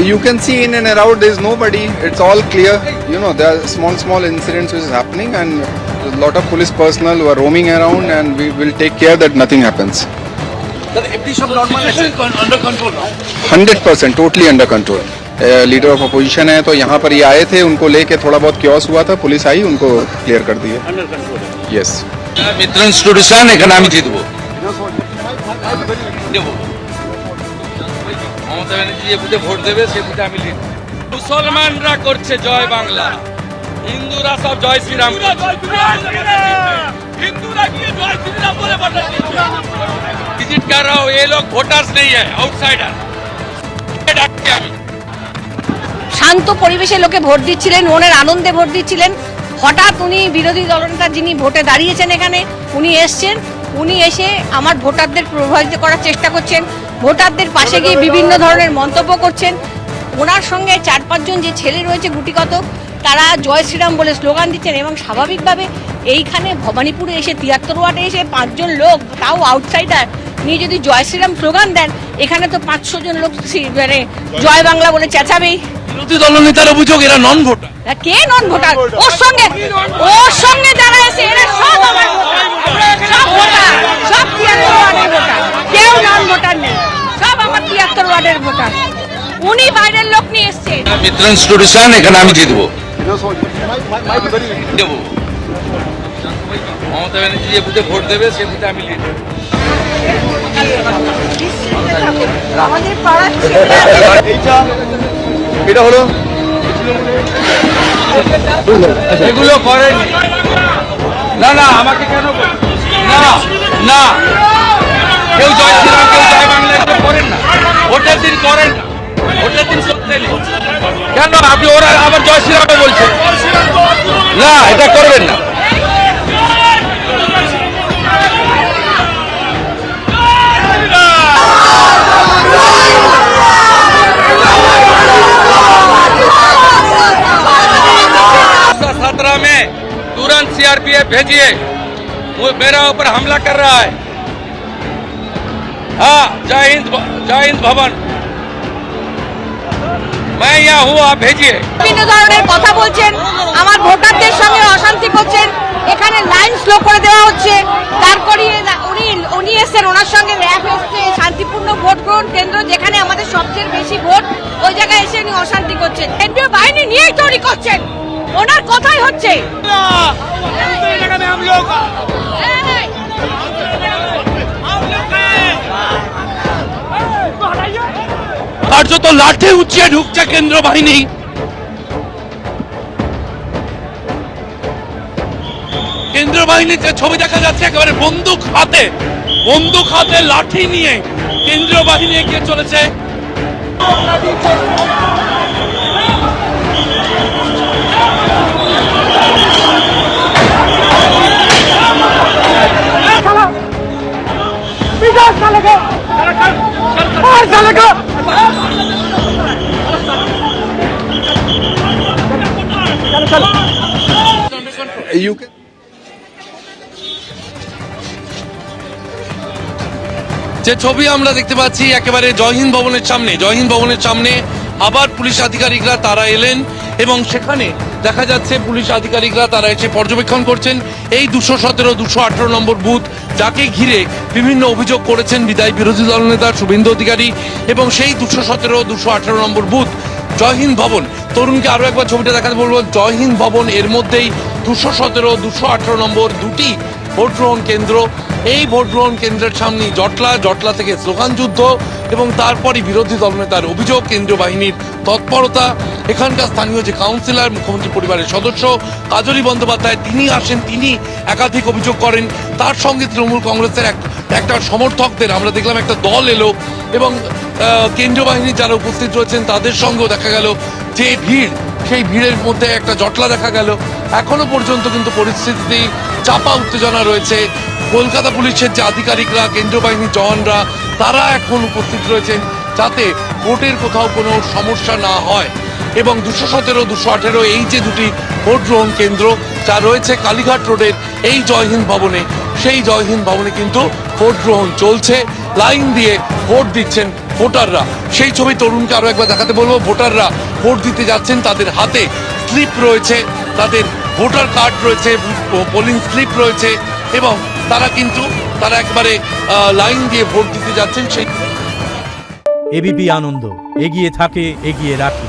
You can see in and around there is nobody. It's all clear. You know, there are small incidents which is happening, and a lot of police personnel who are roaming around, and we will take care that nothing happens. under control. 100% totally under control. Leader of opposition है तो यहाँ पर ये आए थे, उनको लेके थोड़ा बहुत क्योस हुआ था, पुलिस आई उनको क्लियर कर दिए। Under control. यस মিত্র ইনস্টিটিউশন এখানে আমি জিতবো দেব মমতা ব্যানার্জি যে বুথে ভোট দেবে সে বুথে আমি লিড মুসলমানরা করছে জয় বাংলা হিন্দুরা সব জয় শ্রীরাম हिंदूरा की जय श्री राम बोले विजिट कर रहा हूँ ये लोग वोटर्स नहीं है आउटसाइडर শান্ত পরিবেশে লোকে ভোট দিচ্ছিলেন, মনের আনন্দে ভোট দিচ্ছিলেন। হঠাৎ উনি বিরোধী দলনেতা যিনি ভোটে দাঁড়িয়েছেন এখানে উনি এসছেন, উনি এসে আমার ভোটারদের প্রভাবিত করার চেষ্টা করছেন, ভোটারদের পাশে গিয়ে বিভিন্ন ধরনের মন্তব্য করছেন। ওনার সঙ্গে 4-5 জন যে ছেলে রয়েছে গুটিকত তারা জয় শ্রীরাম বলে স্লোগান দিচ্ছেন এবং স্বাভাবিকভাবে এইখানে ভবানীপুরে এসে 73 ওয়ার্ডে এসে 5 জন লোক তাও আউটসাইডার নিয়ে যদি জয় শ্রীরাম স্লোগান দেন এখানে তো 500 জন লোক মানে জয় বাংলা বলে চেঁচাবেই। বিরোধী দলনেতার অভিযোগ এরা নন ভোটার। কে নন ভোটার? ওর সঙ্গে যারা এসে এরা সব আমার ভোটার, সব ভোটার, সব 73 ওয়ার্ডের ভোটার, কেউ নন ভোটার নেই, সব আমার 73 ওয়ার্ডের ভোটার। উনি বাইরের লোক নিয়ে এসছে। মিত্র ইনস্টিটিউশন এখানে আমি জিতবো দেব মমতা ব্যানার্জি যে বুথে ভোট দেবে সে বুথে আমি লিড আমাদের পাড়ার এটা হলো এগুলো করেন না না আমাকে কেন না না কেউ জয় শ্রীরাম কেউ জয় বাংলা এগুলো করেন না ভোটের দিন করেন না ভোটের দিন কেন আপনি ওরা আবার জয় শ্রীরামে বলছেন না এটা করবেন না में तुरंत सीआरपीएफ भेजिए वो मेरा ऊपर हमला कर रहा है। हाँ जय हिंद भवन मैं यहाँ हूँ आप भेजिए। বিভিন্ন ধরনের কথা বলছেন, আমার ভোটারদের সঙ্গে অশান্তি করছেন, এখানে লাইন স্লো করে দেওয়া হচ্ছে, তারপরে উনি এসেছেন, ওনার সঙ্গে র্যাব এসছে, শান্তিপূর্ণ ভোট গ্রহণ কেন্দ্র যেখানে আমাদের সবচেয়ে বেশি ভোট ওই জায়গায় এসে উনি অশান্তি করছেন, কেন্দ্রীয় বাহিনী নিয়েই তৈরি করছেন, ওনার কথাই হচ্ছে কার্যত লাঠি উঁচিয়ে ঢুকছে কেন্দ্র বাহিনী কেন্দ্র বাহিনীর যে ছবি দেখা যাচ্ছে একেবারে বন্দুক হাতে লাঠি নিয়ে কেন্দ্রীয় বাহিনী এগিয়ে চলেছে। You can যে ছবি আমরা দেখতে পাচ্ছি একেবারে জয় হিন্দ ভবনের সামনে আবার পুলিশ আধিকারিকরা তারা এলেন এবং সেখানে দেখা যাচ্ছে পুলিশ আধিকারিকরা তারা এসে পর্যবেক্ষণ করছেন এই 217 218 নম্বর বুথ যাকে ঘিরে বিভিন্ন অভিযোগ করেছেন বিরোধী দলনেতা শুভেন্দু অধিকারী এবং সেই 217 218 নম্বর বুথ জয় হিন্দ ভবন। তরুণকে আরো একবার ছবিটা দেখাতে বলবো। জয় হিন্দ ভবন এর মধ্যেই 217 218 নম্বর দুটি ভোট গ্রহণ কেন্দ্র। এই ভোট গ্রহণ কেন্দ্রের সামনে জটলা থেকে স্লোগান যুদ্ধ এবং তারপরই বিরোধী দলনেতার অভিযোগ কেন্দ্রীয় বাহিনীর তৎপরতা। এখানকার স্থানীয় যে কাউন্সিলর মুখ্যমন্ত্রী পরিবারের সদস্য কাজলী বন্দ্যোপাধ্যায় তিনি আসেন, তিনি একাধিক অভিযোগ করেন। তার সঙ্গে তৃণমূল কংগ্রেসের একটা সমর্থকদের আমরা দেখলাম একটা দল এলো এবং কেন্দ্রীয় বাহিনী যারা উপস্থিত রয়েছেন তাদের সঙ্গেও দেখা গেল যে ভিড়, সেই ভিড়ের মধ্যে একটা জটলা দেখা গেল। এখনো পর্যন্ত কিন্তু পরিস্থিতি চাপা উত্তেজনা রয়েছে। কলকাতা পুলিশের যে আধিকারিকরা কেন্দ্রীয় বাহিনীর জওয়ানরা তারা এখন উপস্থিত রয়েছেন যাতে ভোটের কোথাও কোনো সমস্যা না হয় এবং 217 218 এই যে দুটি ভোট গ্রহণ কেন্দ্র যা রয়েছে কালীঘাট রোডের এই জয় হিন্দ ভবনে, সেই জয় হিন্দ ভবনে কিন্তু ভোট গ্রহণ চলছে। লাইন দিয়ে ভোট দিচ্ছেন ভোটাররা। সেই ছবি তরুণকে আরো একবার দেখাতে বলবো। ভোটাররা ভোট দিতে যাচ্ছেন, তাদের হাতে স্লিপ রয়েছে, তাদের ভোটার কার্ড রয়েছে, পোলিং স্লিপ রয়েছে এবং তারা একবারে লাইন দিয়ে ভোট দিতে যাচ্ছেন। সেই এবিপি আনন্দ, এগিয়ে থাকে, এগিয়ে রাখে।